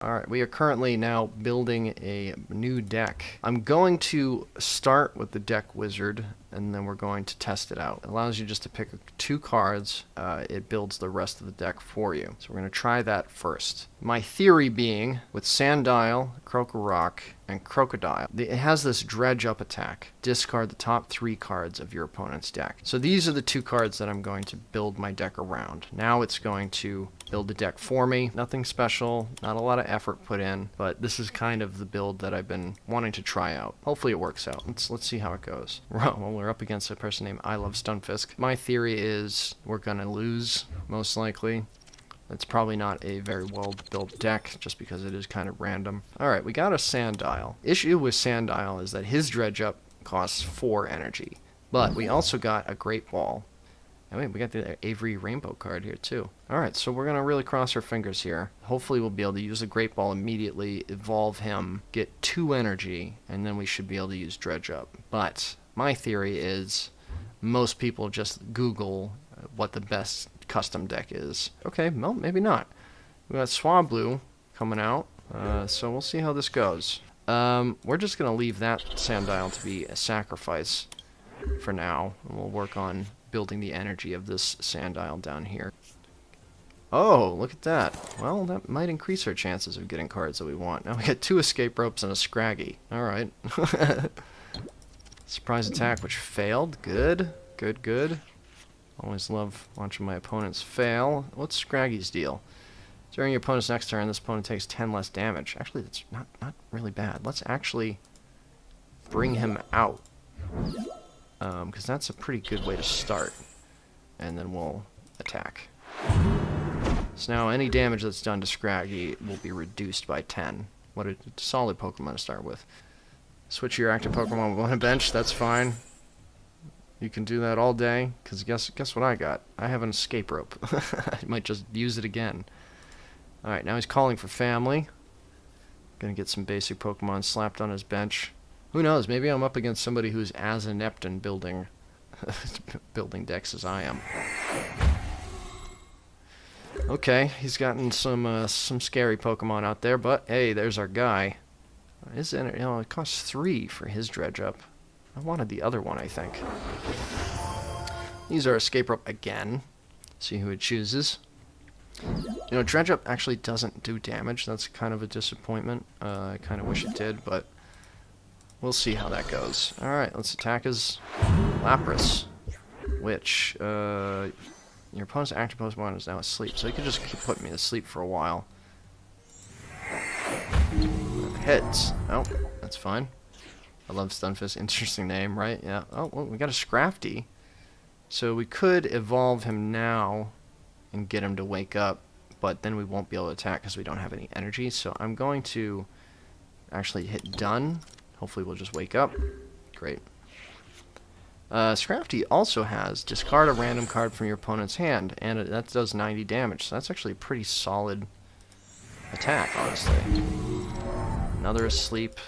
Alright, we are currently now building a new deck. I'm going to start with the deck wizard, and then we're going to test it out. It allows you just to pick 2 cards. It builds the rest of the deck for you. So we're going to try that first. My theory being, with Sandile, Krokorok, and Crocodile, it has this dredge up attack. Discard the top 3 cards of your opponent's deck. So these are the 2 cards that I'm going to build my deck around. Now it's going to build the deck for me. Nothing special, not a lot of effort put in, but this is kind of the build that I've been wanting to try out. Hopefully it works out. Let's see how it goes. Well, we're up against a person named I Love Stunfisk. My theory is we're gonna lose, most likely. It's probably not a very well built deck, just because it is kind of random. Alright, we got a Sandile. Issue with Sandile is that his dredge up costs 4 energy, but we also got a Great Ball. And wait, we got the Avery Rainbow card here too. Alright, so we're going to really cross our fingers here. Hopefully we'll be able to use the Great Ball immediately, evolve him, get 2 energy, and then we should be able to use Dredge Up. But my theory is most people just Google what the best custom deck is. Okay, well, maybe not. We got Swablu coming out, so we'll see how this goes. We're just going to leave that Sandile to be a sacrifice for now, and we'll work on building the energy of this Sandile down here. Oh, look at that. Well, that might increase our chances of getting cards that we want. Now we got 2 escape ropes and a Scraggy. Alright. Surprise attack, which failed. Good. Good, good. Always love watching my opponents fail. What's Scraggy's deal? During your opponent's next turn, this opponent takes 10 less damage. Actually, that's not really bad. Let's actually bring him out. Because that's a pretty good way to start. And then we'll attack. So now any damage that's done to Scraggy will be reduced by 10. What a solid Pokemon to start with. Switch your active Pokemon with 1 bench, that's fine. You can do that all day, because guess what I got? I have an escape rope. I might just use it again. Alright, now he's calling for family. Gonna get some basic Pokemon slapped on his bench. Who knows, maybe I'm up against somebody who's as inept in building decks as I am. Okay, he's gotten some scary Pokemon out there, but hey, there's our guy. It costs 3 for his dredge up. I wanted the other one, I think. Use our escape rope again. See who it chooses. You know, dredge up actually doesn't do damage. That's kind of a disappointment. I kind of wish it did, but we'll see how that goes. Alright, let's attack his Lapras, which, your opponent's active Pokemon is now asleep, so he could just keep putting me to sleep for a while. Hits. Oh, that's fine. I love Stunfisk. Interesting name, right? Yeah. Oh, well, we got a Scrafty. So we could evolve him now and get him to wake up, but then we won't be able to attack because we don't have any energy. So I'm going to actually hit done. Hopefully we'll just wake up. Great. Scrafty also has discard a random card from your opponent's hand, and that does 90 damage. So that's actually a pretty solid attack, honestly. Another asleep.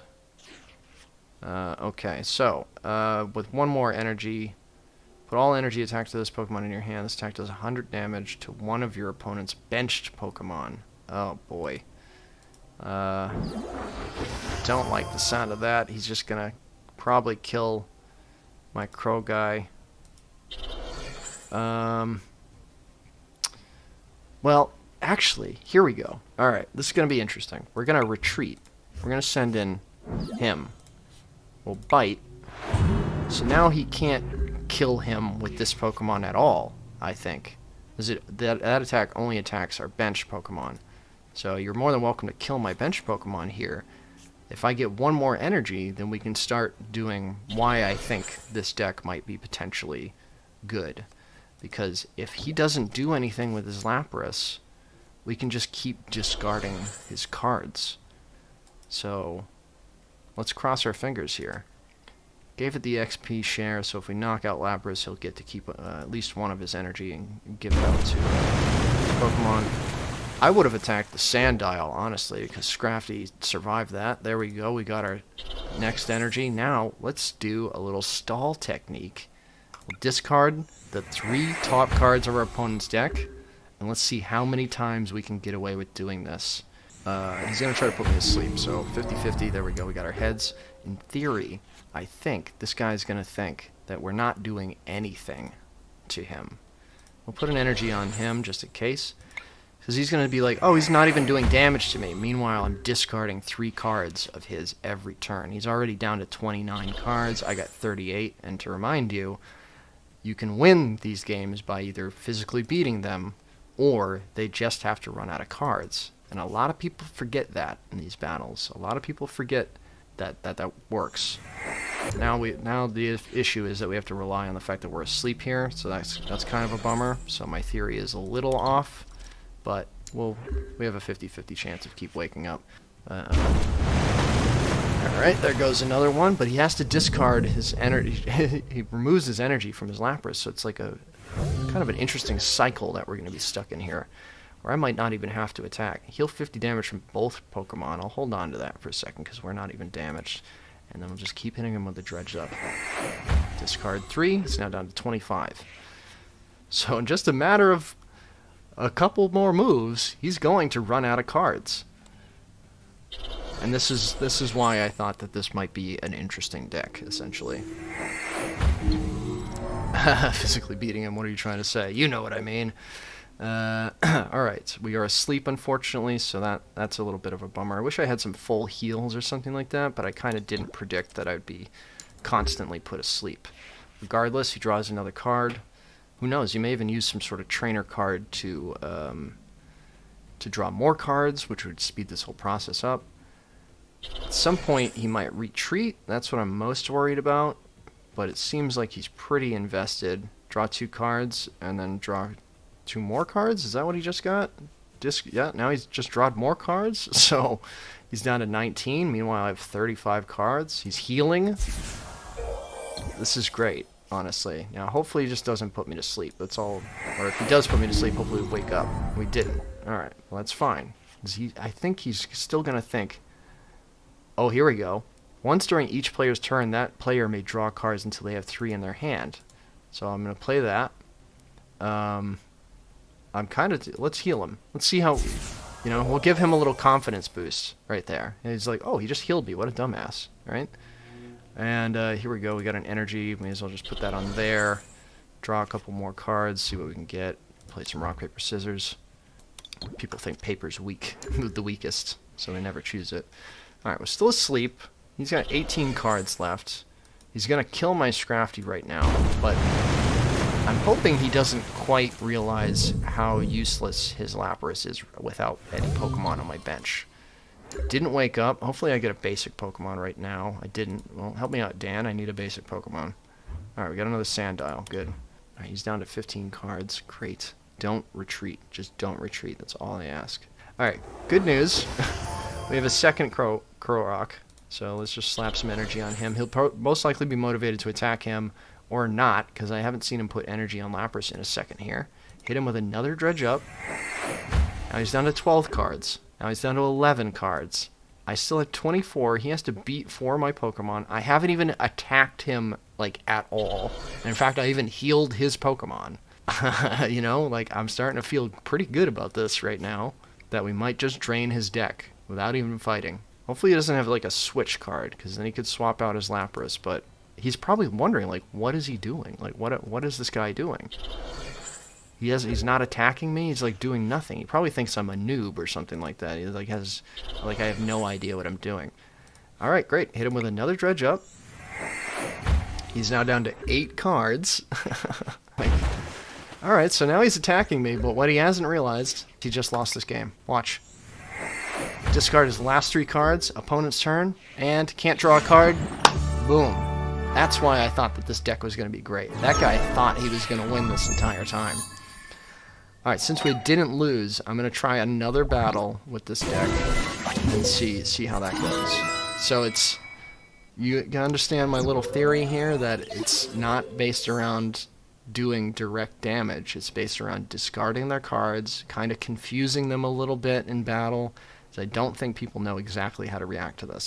Okay, so with 1 more energy, put all energy attacks to this Pokemon in your hand. This attack does 100 damage to one of your opponent's benched Pokemon. Oh boy. Don't like the sound of that. He's just gonna probably kill my crow guy. Well, actually, here we go. Alright, this is gonna be interesting. We're gonna retreat. We're gonna send in him. We'll bite. So now he can't kill him with this Pokemon at all, I think. That attack only attacks our bench Pokemon. So you're more than welcome to kill my bench Pokemon here. If I get 1 more energy, then we can start doing why I think this deck might be potentially good. Because if he doesn't do anything with his Lapras, we can just keep discarding his cards. So let's cross our fingers here. Gave it the XP share, so if we knock out Lapras, he'll get to keep at least 1 of his energy and give it out to Pokemon. I would have attacked the Sandile, honestly, because Scrafty survived that. There we go, we got our next energy. Now, let's do a little stall technique. We'll discard the 3 top cards of our opponent's deck, and let's see how many times we can get away with doing this. He's going to try to put me to sleep. So 50-50, there we go. We got our heads. In theory, I think this guy's going to think that we're not doing anything to him. We'll put an energy on him just in case. Because he's going to be like, oh, he's not even doing damage to me. Meanwhile, I'm discarding 3 cards of his every turn. He's already down to 29 cards. I got 38. And to remind you, you can win these games by either physically beating them, or they just have to run out of cards. And a lot of people forget that in these battles. A lot of people forget that works. Now the issue is that we have to rely on the fact that we're asleep here, so that's kind of a bummer. So my theory is a little off, but we have a 50-50 chance of keep waking up. Alright, there goes another one, but he has to discard his energy. He removes his energy from his Lapras, so it's like a kind of an interesting cycle that we're going to be stuck in here, where I might not even have to attack. Heal 50 damage from both Pokemon. I'll hold on to that for a second, because we're not even damaged. And then we'll just keep hitting him with the Dredge Up. Discard 3, it's now down to 25. So in just a matter of a couple more moves, he's going to run out of cards. And this is why I thought that this might be an interesting deck, essentially. Physically beating him, what are you trying to say? You know what I mean. Alright, we are asleep, unfortunately, so that's a little bit of a bummer. I wish I had some full heals or something like that, but I kind of didn't predict that I'd be constantly put asleep. Regardless, he draws another card. Who knows, you may even use some sort of trainer card to draw more cards, which would speed this whole process up. At some point, he might retreat. That's what I'm most worried about. But it seems like he's pretty invested. Draw 2 cards, and then draw 2 more cards? Is that what he just got? Yeah, now he's just drawed more cards. So he's down to 19. Meanwhile, I have 35 cards. He's healing. This is great, honestly. Now, hopefully he just doesn't put me to sleep. That's all. Or if he does put me to sleep, hopefully we wake up. We didn't. Alright, well, that's fine. I think he's still going to think, oh, here we go. Once during each player's turn, that player may draw cards until they have 3 in their hand. So I'm going to play that. Let's heal him. Let's see how, we'll give him a little confidence boost right there. And he's like, oh, he just healed me. What a dumbass, right? And here we go. We got an energy. May as well just put that on there. Draw a couple more cards, see what we can get. Play some rock, paper, scissors. People think paper's weak, the weakest, so they never choose it. Alright, we're still asleep. He's got 18 cards left. He's going to kill my Scrafty right now, but I'm hoping he doesn't quite realize how useless his Lapras is without any Pokemon on my bench. Didn't wake up. Hopefully I get a basic Pokemon right now. I didn't. Well, help me out, Dan. I need a basic Pokemon. Alright, we got another Sandile. Good. Alright, he's down to 15 cards. Great. Don't retreat. Just don't retreat. That's all I ask. Alright, good news. We have a second Krorak. So let's just slap some energy on him. He'll most likely be motivated to attack him, or not, because I haven't seen him put energy on Lapras in a second here. Hit him with another Dredge Up. Now he's down to 12 cards. Now he's down to 11 cards. I still have 24. He has to beat 4 of my Pokemon. I haven't even attacked him, like, at all. And in fact, I even healed his Pokemon. I'm starting to feel pretty good about this right now, that we might just drain his deck without even fighting. Hopefully he doesn't have, like, a switch card, because then he could swap out his Lapras, but he's probably wondering, like, what is he doing? Like, what is this guy doing? He's not attacking me. He's like doing nothing. He probably thinks I'm a noob or something like that. He I have no idea what I'm doing. All right, great. Hit him with another Dredge Up. He's now down to 8 cards. All right, so now he's attacking me, but what he hasn't realized, he just lost this game. Watch. Discard his last 3 cards. Opponent's turn, and can't draw a card. Boom. That's why I thought that this deck was going to be great. That guy thought he was going to win this entire time. Alright, since we didn't lose, I'm going to try another battle with this deck and see how that goes. So you can understand my little theory here that it's not based around doing direct damage. It's based around discarding their cards, kind of confusing them a little bit in battle. So I don't think people know exactly how to react to this.